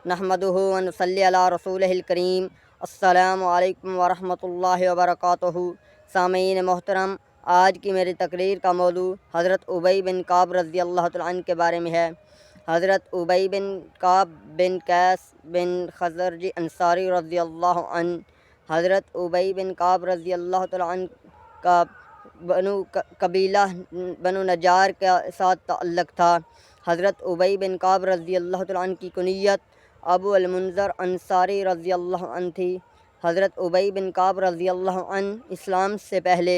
نحمدہ و نصلی علی رسولہ الکریم۔ السلام علیکم ورحمۃ اللہ وبرکاتہ۔ سامعین محترم، آج کی میری تقریر کا موضوع حضرت ابی بن کعب رضی اللہ تعالیٰ عنہ کے بارے میں ہے۔ حضرت ابی بن کعب بن قیس بن خزرج انصاری رضی اللہ عنہ۔ حضرت ابی بن کعب رضی اللہ تعالیٰ عنہ کا قبیلہ بنو نجار کے ساتھ تعلق تھا۔ حضرت ابی بن کعب رضی اللہ تعالیٰ عنہ کی کنیت ابو المنذر انصاری رضی اللہ عنہ تھی۔ حضرت ابی بن کعب رضی اللہ عنہ اسلام سے پہلے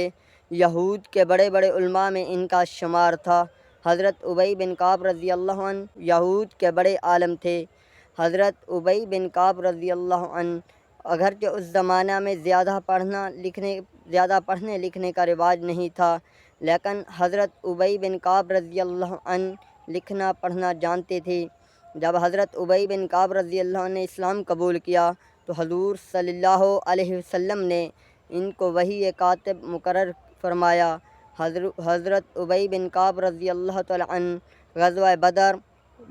یہود کے بڑے بڑے علماء میں ان کا شمار تھا۔ حضرت ابی بن کعب رضی اللہ عنہ یہود کے بڑے عالم تھے۔ حضرت ابی بن کعب رضی اللہ عنہ اگرچہ اس زمانہ میں زیادہ پڑھنے لکھنے کا رواج نہیں تھا، لیکن حضرت ابی بن کعب رضی اللہ عنہ لکھنا پڑھنا جانتے تھے۔ جب حضرت ابی بن کعب رضی اللہ عنہ نے اسلام قبول کیا تو حضور صلی اللہ علیہ وسلم نے ان کو وحی کاتب مقرر فرمایا۔ حضرت ابی بن کعب رضی اللہ تعالی عنہ غزوہ بدر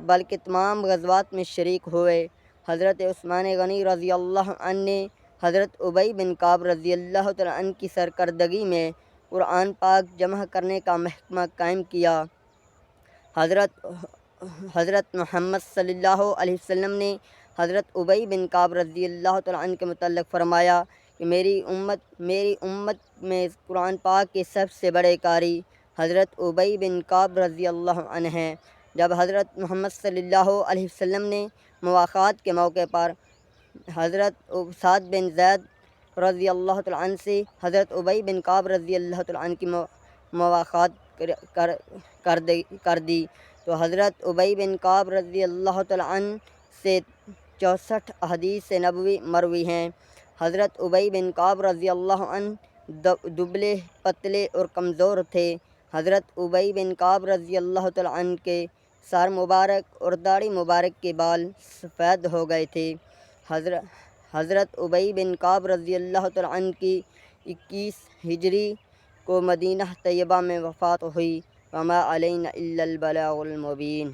بلکہ تمام غزوات میں شریک ہوئے۔ حضرت عثمان غنی رضی اللہ عنہ نے حضرت ابی بن کعب رضی اللہ تعالی عنہ کی سرکردگی میں قرآن پاک جمع کرنے کا محکمہ قائم کیا۔ حضرت محمد صلی اللہ علیہ وسلم نے حضرت ابی بن کعب رضی اللہ تعالی عنہ کے متعلق فرمایا کہ میری امت میں قرآن پاک کے سب سے بڑے قاری حضرت ابی بن کعب رضی اللہ عنہ ہیں۔ جب حضرت محمد صلی اللہ علیہ وسلم نے مواخات کے موقع پر حضرت سعد بن زید رضی اللہ تعالی عنہ سے حضرت ابی بن کعب رضی اللہ تعالی عنہ کی مواخات کر دی تو حضرت ابی بن کعب رضی اللہ تعالی عنہ سے 64 احادیث نبوی مروی ہیں۔ حضرت ابی بن کعب رضی اللہ عنہ دبلے پتلے اور کمزور تھے۔ حضرت ابی بن کعب رضی اللہ تعالی عنہ کے سر مبارک اور داڑھی مبارک کے بال سفید ہو گئے تھے۔ حضرت ابی بن کعب رضی اللہ تعالی عنہ کی 21 ہجری کو مدینہ طیبہ میں وفات ہوئی۔ وما علینا الا البلاغ المبین۔